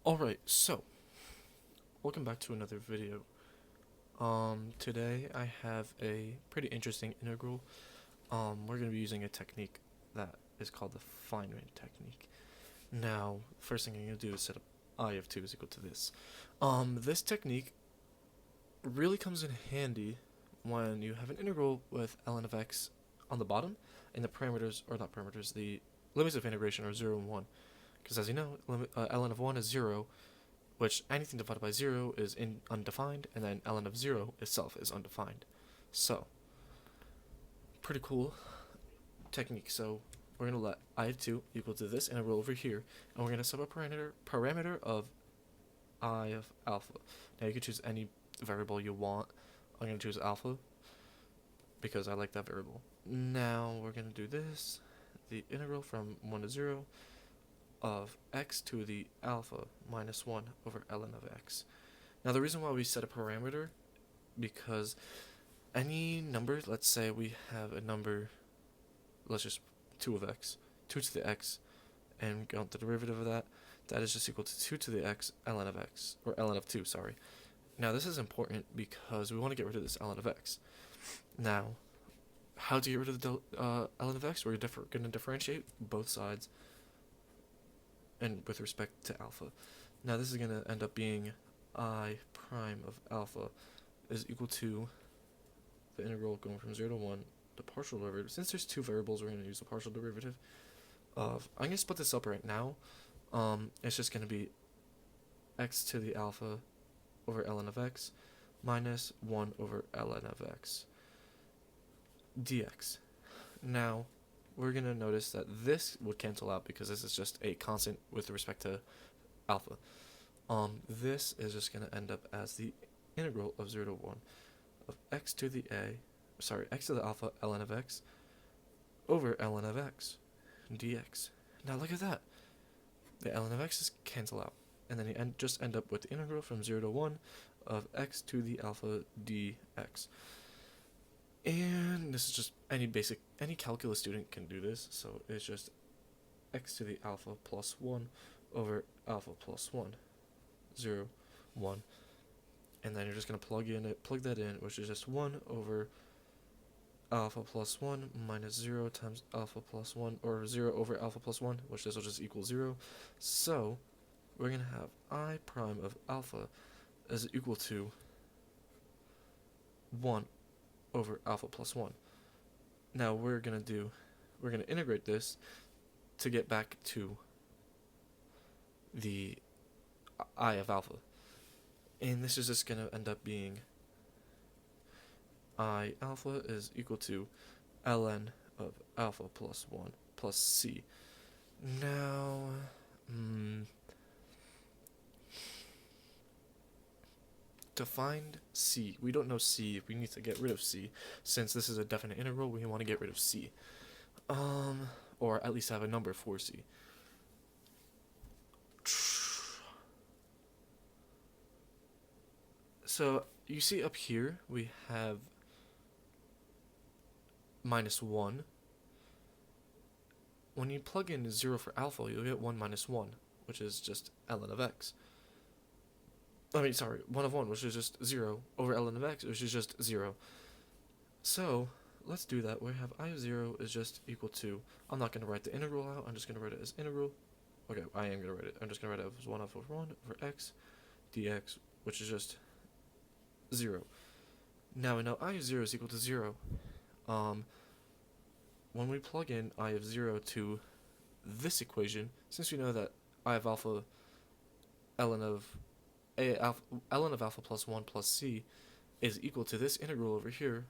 Alright, so, welcome back to another video. Today I have a pretty interesting integral. We're going to be using a technique that is called the Feynman technique. Now, first thing I'm going to do is set up I of 2 is equal to this. This technique really comes in handy when you have an integral with ln of x on the bottom, and the parameters, or not parameters, the limits of integration are 0 and 1. Because as you know, ln of 1 is 0, which anything divided by 0 is undefined, and then ln of 0 itself is undefined. So, pretty cool technique. So, we're going to let I of 2 equal to this integral over here, and we're going to set a parameter of I of alpha. Now, you can choose any variable you want. I'm going to choose alpha, because I like that variable. Now, we're going to do this, the integral from 1 to 0, of x to the alpha minus 1 over ln of x. Now the reason why we set a parameter, because any number, let's say we have a number, let's just 2 of x, 2 to the x, and count the derivative of that, that is just equal to 2 to the x ln of x, or ln of 2, sorry. Now this is important because we want to get rid of this ln of x. Now, how to get rid of the ln of x? We're going to differentiate both sides and with respect to alpha. Now this is going to end up being I prime of alpha is equal to the integral going from 0 to 1, the partial derivative. Since there's two variables, we're going to use the partial derivative of, I'm going to split this up right now. It's just going to be x to the alpha over ln of x minus 1 over ln of x dx. Now, we're going to notice that this would cancel out because this is just a constant with respect to alpha. This is just going to end up as the integral of 0 to 1 of x to the x to the alpha ln of x over ln of x dx. Now look at that. The ln of x is cancel out, and then you just end up with the integral from 0 to 1 of x to the alpha dx. And this is just any calculus student can do this, so it's just x to the alpha plus 1 over alpha plus 1, 0, 1. And then you're just going to plug that in, which is just 1 over alpha plus 1 minus 0 times alpha plus 1, or 0 over alpha plus 1, which this will just equal 0. So, we're going to have I prime of alpha is equal to 1 over alpha plus 1. Now we're going to integrate this to get back to the I of alpha. And this is just going to end up being I alpha is equal to ln of alpha plus 1 plus c. Now, to find c, we don't know c, we need to get rid of c. Since this is a definite integral, we want to get rid of c. Or at least have a number for c. So, you see up here, we have minus 1. When you plug in 0 for alpha, you'll get 1 minus 1, which is just ln of x. 1 of 1, which is just 0, over ln of x, which is just 0. So, let's do that. We have I of 0 is just equal to, I'm not going to write the integral out, I'm just going to write it as integral. Okay, I am going to write it. I'm just going to write it as 1 over 1 over x dx, which is just 0. Now we know I of 0 is equal to 0. When we plug in I of 0 to this equation, since we know that I of alpha ln of alpha plus 1 plus c is equal to this integral over here,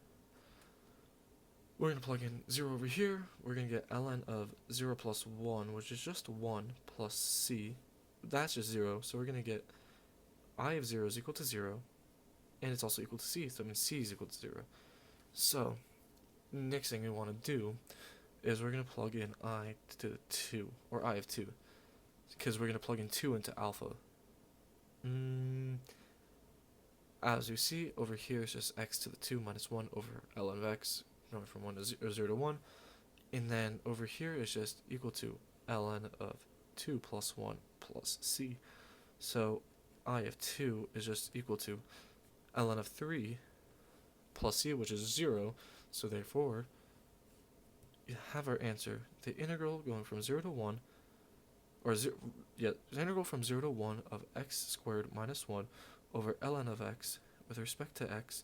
we're going to plug in 0 over here. We're going to get ln of 0 plus 1, which is just 1 plus c. That's just 0, so we're going to get I of 0 is equal to 0, and it's also equal to c, so that means c is equal to 0. So, next thing we want to do is we're going to plug in I to the 2, or I of 2, because we're going to plug in 2 into alpha. As you see, over here it's just x to the 2 minus 1 over ln of x, going from 1 to 0 to 1. And then over here is just equal to ln of 2 plus 1 plus c. So I of 2 is just equal to ln of 3 plus c, which is 0. So therefore, you have our answer. The integral going from 0 to 1, or 0, yeah, the integral from 0 to 1 of x squared minus 1 over ln of x with respect to x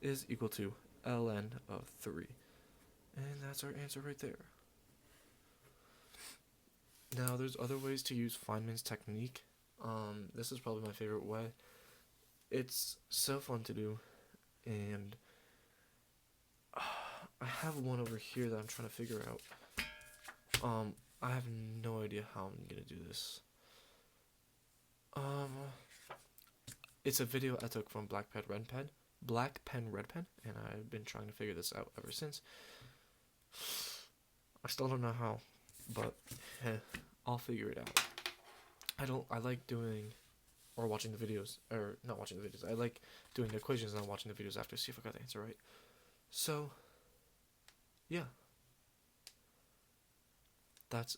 is equal to ln of 3. And that's our answer right there. Now, there's other ways to use Feynman's technique. This is probably my favorite way. It's so fun to do, and I have one over here that I'm trying to figure out. I have no idea how I'm gonna do this. It's a video I took from Black Pen Red Pen, and I've been trying to figure this out ever since. I still don't know how, but I'll figure it out. I like doing, or watching the videos, or not watching the videos. I like doing the equations and then watching the videos after to see if I got the answer right. So, yeah. That's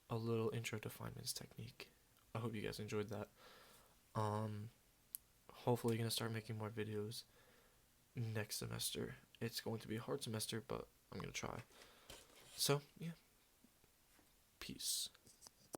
a little intro to Feynman's technique. I hope you guys enjoyed that. Hopefully gonna start making more videos next semester. It's going to be a hard semester, but I'm gonna try. So, yeah. Peace.